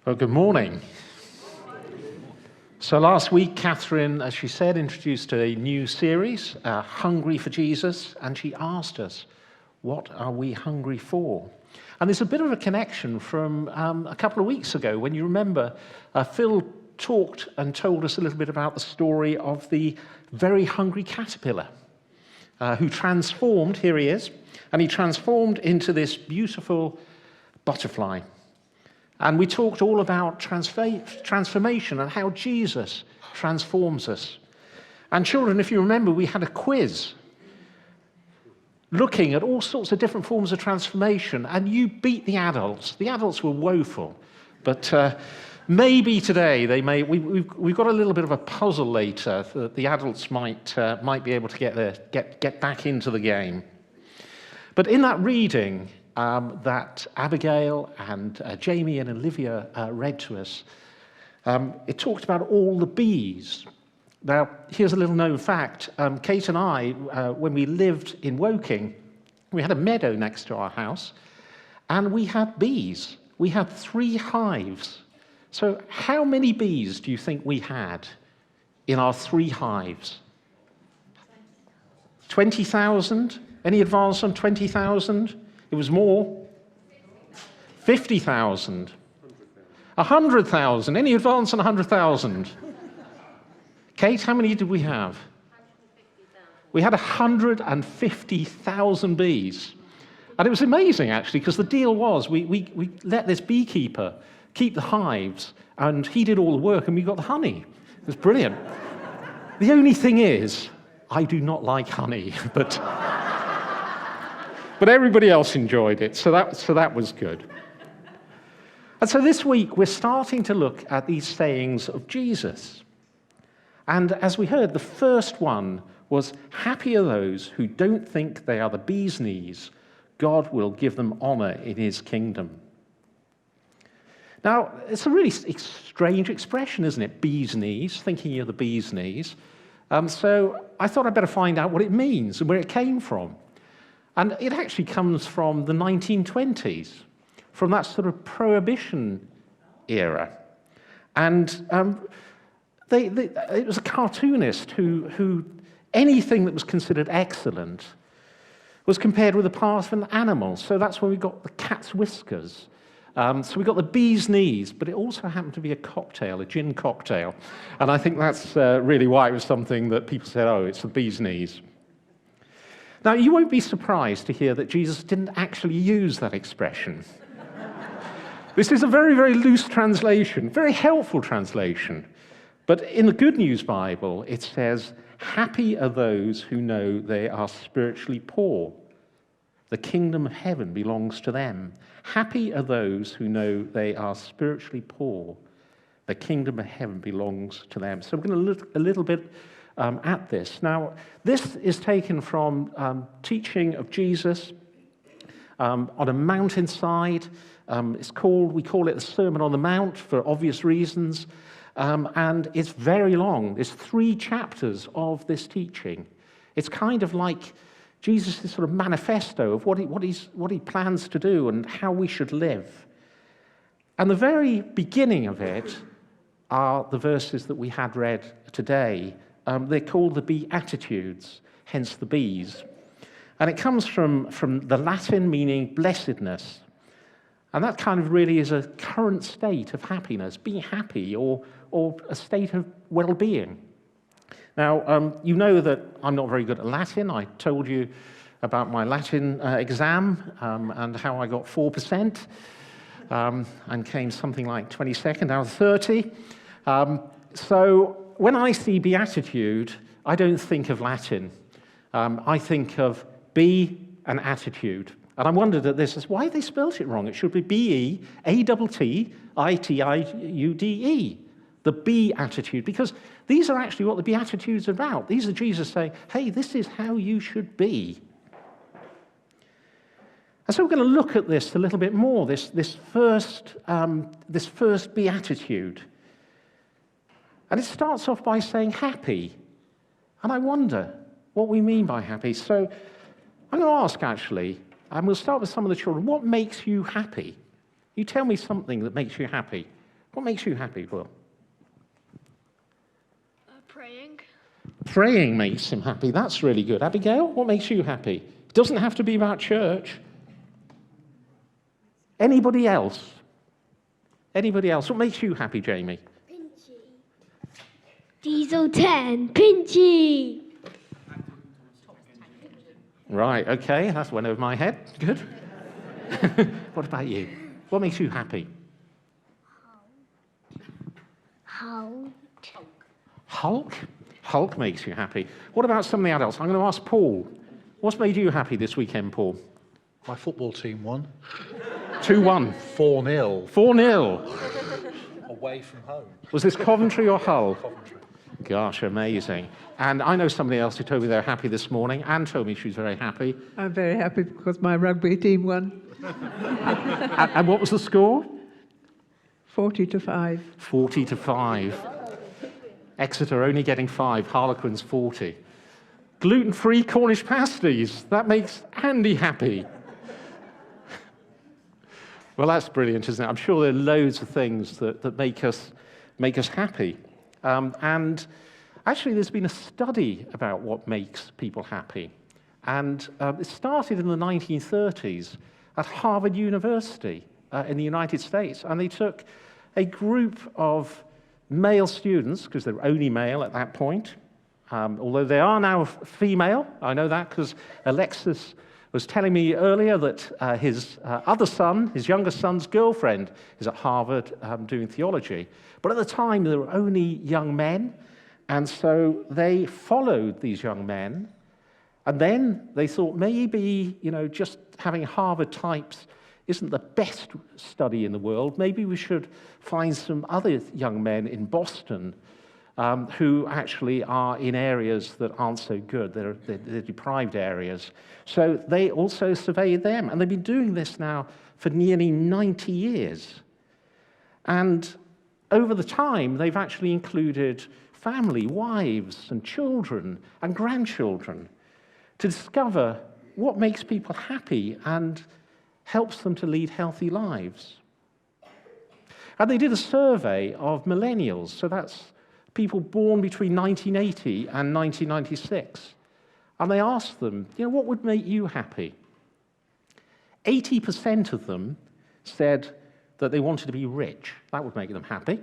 Well, good morning. So last week, Catherine, as she said, introduced a new series, Hungry for Jesus, and she asked us, what are we hungry for? And there's a bit of a connection from a couple of weeks ago when you remember Phil talked and told us a little bit about the story of the very hungry caterpillar who transformed, here he is, and he transformed into this beautiful butterfly. And we talked all about transformation and how Jesus transforms us. And children, if you remember, we had a quiz looking at all sorts of different forms of transformation, and you beat the adults. The adults were woeful, but maybe today we've got a little bit of a puzzle later that the adults might be able to get back into the game. But in that reading that Abigail and Jamie and Olivia read to us, it talked about all the bees. Now, here's a little known fact. Kate and I, when we lived in Woking, we had a meadow next to our house, and we had bees. We had 3 hives. So how many bees do you think we had in our 3 hives? 20,000? Any advance on 20,000? It was more. 50,000. 100,000. Any advance on 100,000? Kate, how many did we have? 150,000. We had 150,000 bees. And it was amazing, actually, because the deal was we let this beekeeper keep the hives, and he did all the work, and we got the honey. It was brilliant. The only thing is, I do not like honey, but everybody else enjoyed it, so that was good. And so this week, we're starting to look at these sayings of Jesus. And as we heard, the first one was, happy are those who don't think they are the bee's knees. God will give them honor in his kingdom. Now, it's a really strange expression, isn't it? Bee's knees, thinking you're the bee's knees. So I thought I'd better find out what it means and where it came from. And it actually comes from the 1920s, from that sort of Prohibition era. And it was a cartoonist who anything that was considered excellent was compared with a part of an animal. So that's when we got the cat's whiskers. So we got the bee's knees, but it also happened to be a cocktail, a gin cocktail. And I think that's really why it was something that people said, oh, it's the bee's knees. Now, you won't be surprised to hear that Jesus didn't actually use that expression. This is a very, very loose translation, very helpful translation. But in the Good News Bible, it says, happy are those who know they are spiritually poor. The kingdom of heaven belongs to them. Happy are those who know they are spiritually poor. The kingdom of heaven belongs to them. So we're going to look a little bit at this. Now, this is taken from teaching of Jesus on a mountainside. We call it the Sermon on the Mount for obvious reasons. And it's very long. There's 3 chapters of this teaching. It's kind of like Jesus' sort of manifesto of what he plans to do and how we should live. And the very beginning of it are the verses that we had read today. They're called the beatitudes, hence the bees. And it comes from the Latin meaning blessedness. And that kind of really is a current state of happiness, be happy, or a state of well-being. Now, you know that I'm not very good at Latin. I told you about my Latin exam and how I got 4% and came something like 22nd out of 30. So when I see beatitude, I don't think of Latin. I think of be and attitude. And I wondered at this, why have they spelt it wrong? It should be B-E-A-T-T-I-T-I-U-D-E, the beatitude, because these are actually what the Beatitudes are about. These are Jesus saying, hey, this is how you should be. And so we're going to look at this a little bit more, this first beatitude. And it starts off by saying happy. And I wonder what we mean by happy. So I'm going to ask, actually, and we'll start with some of the children, what makes you happy? You tell me something that makes you happy. What makes you happy, Will? Praying. Praying makes him happy. That's really good. Abigail, what makes you happy? It doesn't have to be about church. Anybody else? Anybody else? What makes you happy, Jamie? Pinchy. Diesel 10. Pinchy. Right, okay, that's went over my head. Good. What about you? What makes you happy? Hulk. Hulk? Hulk makes you happy. What about some of the adults? I'm going to ask Paul. What's made you happy this weekend, Paul? My football team won. 2-1. 4-0. 4-0. Away from home. Was this Coventry or Hull? Coventry. Gosh, amazing. And I know somebody else who told me they're happy this morning. Anne told me she's very happy. I'm very happy because my rugby team won. And what was the score? 40-5. 40-5. Exeter only getting 5, Harlequins 40. Gluten-free Cornish pasties. That makes Andy happy. Well, that's brilliant, isn't it? I'm sure there are loads of things that make us happy. And actually, there's been a study about what makes people happy. And it started in the 1930s at Harvard University in the United States. And they took a group of male students, because they were only male at that point, although they are now female. I know that because Alexis was telling me earlier that his other son, his youngest son's girlfriend, is at Harvard doing theology. But at the time, there were only young men, and so they followed these young men. And then they thought maybe, just having Harvard types isn't the best study in the world. Maybe we should find some other young men in Boston who actually are in areas that aren't so good. They're deprived areas. So they also surveyed them. And they've been doing this now for nearly 90 years. And over the time, they've actually included family, wives, and children, and grandchildren to discover what makes people happy and helps them to lead healthy lives. And they did a survey of millennials, so that's people born between 1980 and 1996. And they asked them, what would make you happy? 80% of them said that they wanted to be rich. That would make them happy.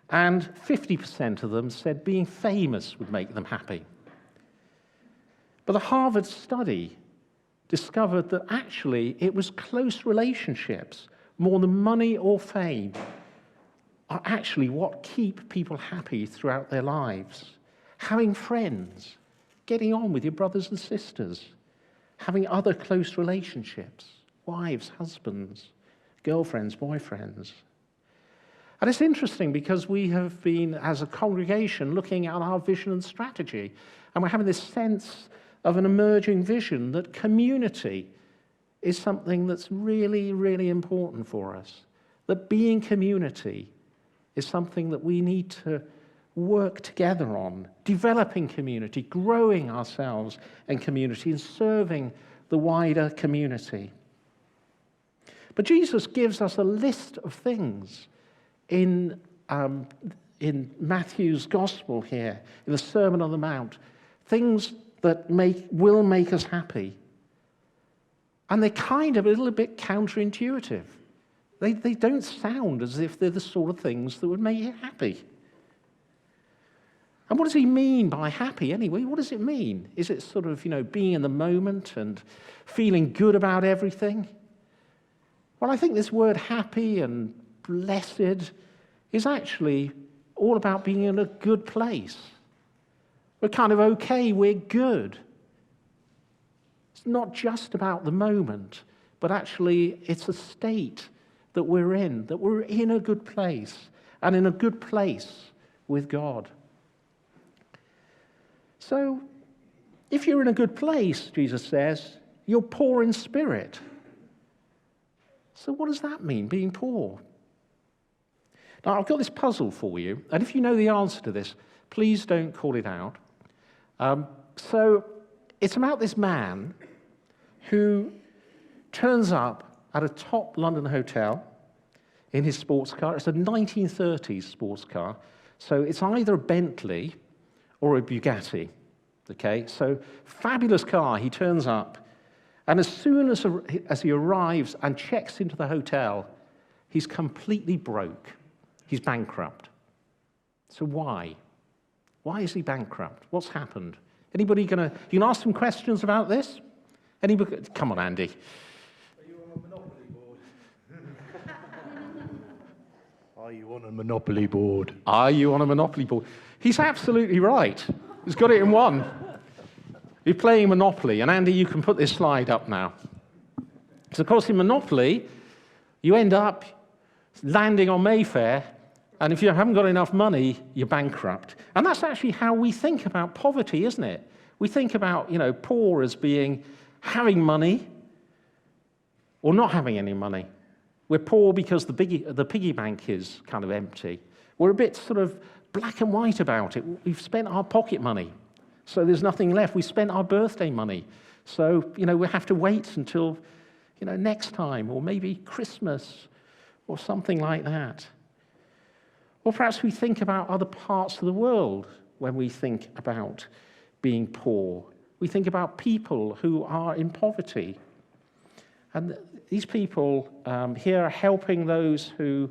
And 50% of them said being famous would make them happy. But the Harvard study discovered that actually it was close relationships, more than money or fame, are actually what keep people happy throughout their lives. Having friends, getting on with your brothers and sisters, having other close relationships, wives, husbands, girlfriends, boyfriends. And it's interesting because we have been, as a congregation, looking at our vision and strategy, and we're having this sense of an emerging vision that community is something that's really, really important for us. That being community is something that we need to work together on, developing community, growing ourselves in community, and serving the wider community. But Jesus gives us a list of things in Matthew's Gospel here, in the Sermon on the Mount, things that will make us happy. And they're kind of a little bit counterintuitive. They don't sound as if they're the sort of things that would make you happy. And what does he mean by happy anyway? What does it mean? Is it sort of, being in the moment and feeling good about everything? Well, I think this word happy and blessed is actually all about being in a good place. We're kind of okay, we're good. It's not just about the moment, but actually it's a state that we're in a good place, and in a good place with God. So, if you're in a good place, Jesus says, you're poor in spirit. So what does that mean, being poor? Now, I've got this puzzle for you, and if you know the answer to this, please don't call it out. So it's about this man who turns up at a top London hotel. in his sports car. It's a 1930s sports car. So it's either a Bentley or a Bugatti. Okay, so fabulous car. He turns up, and as soon as he arrives and checks into the hotel, he's completely broke. He's bankrupt. So why? Why is he bankrupt? What's happened? Anybody gonna? You can ask some questions about this. Anybody? Come on, Andy. Are you on a Monopoly board? Are you on a Monopoly board? Are you on a Monopoly board? He's absolutely right. He's got it in one. You're playing Monopoly, and Andy, you can put this slide up now. So, of course, in Monopoly, you end up landing on Mayfair, and if you haven't got enough money, you're bankrupt. And that's actually how we think about poverty, isn't it? We think about, poor as being having money or not having any money. We're poor because the piggy bank is kind of empty. We're a bit sort of black and white about it. We've spent our pocket money, so there's nothing left. We spent our birthday money, so we have to wait until next time, or maybe Christmas, or something like that. Or perhaps we think about other parts of the world when we think about being poor. We think about people who are in poverty. And these people here are helping those who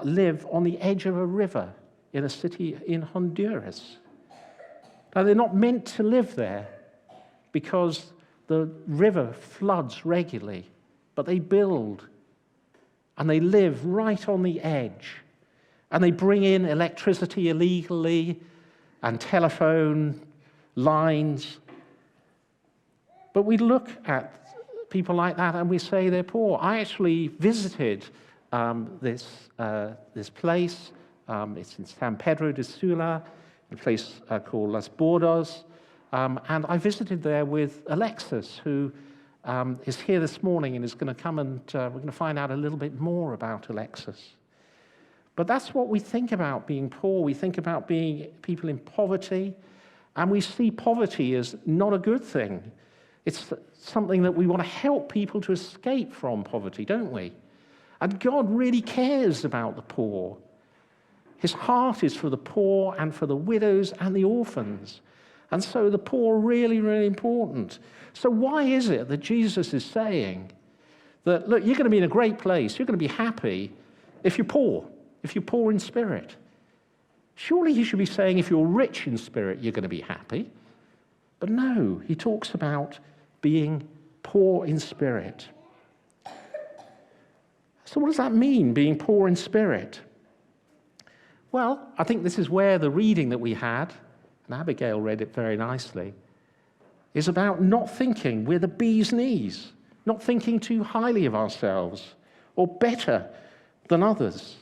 live on the edge of a river in a city in Honduras. Now, they're not meant to live there because the river floods regularly, but they build and they live right on the edge. And they bring in electricity illegally and telephone lines. But we look at people like that and we say they're poor. I actually visited this place. It's in San Pedro de Sula, a place called Las Bordas. And I visited there with Alexis, who is here this morning and is going to come and we're going to find out a little bit more about Alexis. But that's what we think about being poor. We think about being people in poverty, and we see poverty as not a good thing. It's something that we want to help people to escape from poverty, don't we? And God really cares about the poor. His heart is for the poor and for the widows and the orphans. And so the poor are really, really important. So why is it that Jesus is saying that, look, you're going to be in a great place, you're going to be happy if you're poor in spirit? Surely he should be saying if you're rich in spirit, you're going to be happy. But no, he talks about being poor in spirit. So what does that mean, being poor in spirit? Well, I think this is where the reading that we had, and Abigail read it very nicely, is about not thinking we're the bee's knees, not thinking too highly of ourselves or better than others.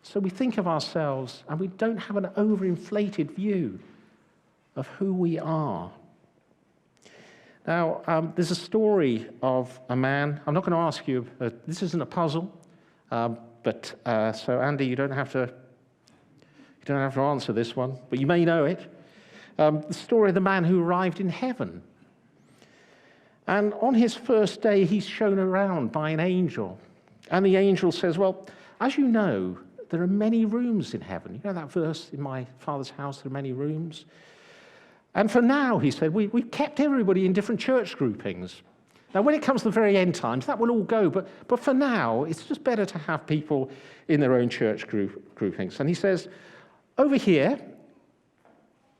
So we think of ourselves and we don't have an overinflated view of who we are. Now, there's a story of a man. I'm not going to ask you, this isn't a puzzle, but so Andy, you don't have to answer this one, but you may know it. The story of the man who arrived in heaven. And on his first day, he's shown around by an angel. And the angel says, well, as you know, there are many rooms in heaven. You know that verse, in my Father's house, there are many rooms? And for now, he said, we've kept everybody in different church groupings. Now, when it comes to the very end times, that will all go. But for now, it's just better to have people in their own church groupings. And he says, over here,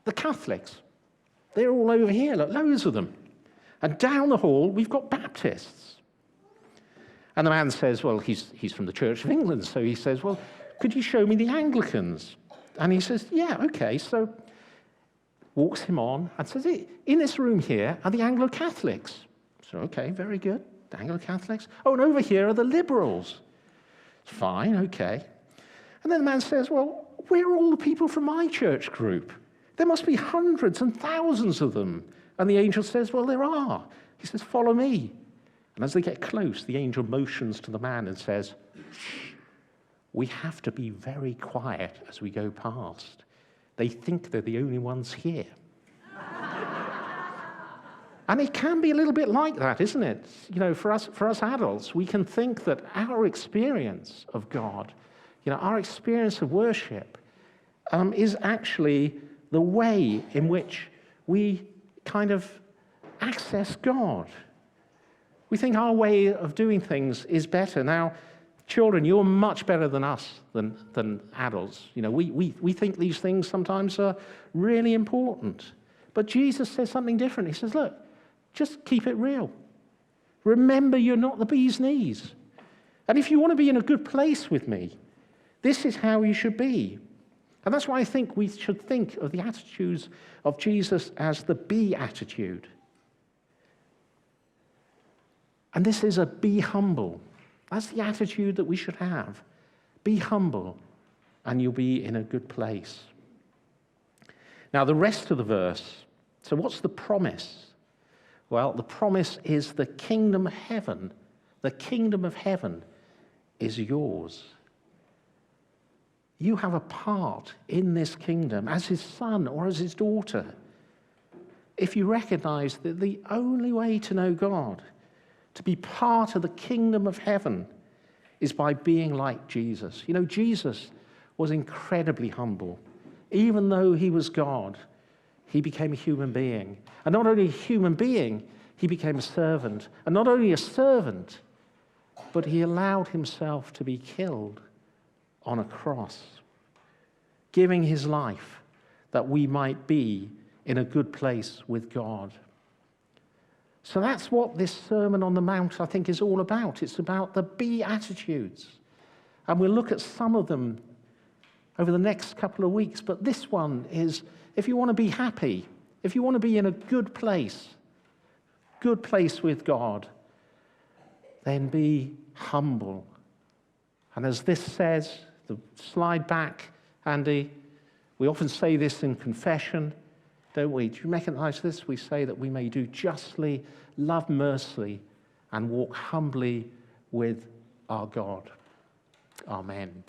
the Catholics, they're all over here, look, loads of them. And down the hall, we've got Baptists. And the man says, well, he's from the Church of England. So he says, well, could you show me the Anglicans? And he says, yeah, okay. So walks him on and says, in this room here are the Anglo-Catholics. So, okay, very good. The Anglo-Catholics. Oh, and over here are the liberals. Fine, okay. And then the man says, well, where are all the people from my church group? There must be hundreds and thousands of them. And the angel says, well, there are. He says, follow me. And as they get close, the angel motions to the man and says, shh, we have to be very quiet as we go past. They think they're the only ones here. And it can be a little bit like that, isn't it? You know, for us adults, we can think that our experience of God, you know, our experience of worship is actually the way in which we kind of access God. We think our way of doing things is better. Now, children, you're much better than us, than adults. You know, we think these things sometimes are really important. But Jesus says something different. He says, look, just keep it real. Remember, you're not the bee's knees. And if you want to be in a good place with me, this is how you should be. And that's why I think we should think of the attitudes of Jesus as the be attitude. And this is a be humble. That's the attitude that we should have. Be humble, and you'll be in a good place. Now, the rest of the verse, so what's the promise? Well, the promise is the kingdom of heaven. The kingdom of heaven is yours. You have a part in this kingdom as his son or as his daughter. If you recognize that the only way to know God, to be part of the kingdom of heaven, is by being like Jesus. You know, Jesus was incredibly humble. Even though he was God, he became a human being. And not only a human being, he became a servant. And not only a servant, but he allowed himself to be killed on a cross, giving his life that we might be in a good place with God. So that's what this Sermon on the Mount, I think, is all about. It's about the beatitudes. And we'll look at some of them over the next couple of weeks. But this one is, if you want to be happy, if you want to be in a good place with God, then be humble. And as this says, the slide back, Andy, we often say this in confession, don't we? Do you recognize this? We say that we may do justly, love mercifully, and walk humbly with our God. Amen.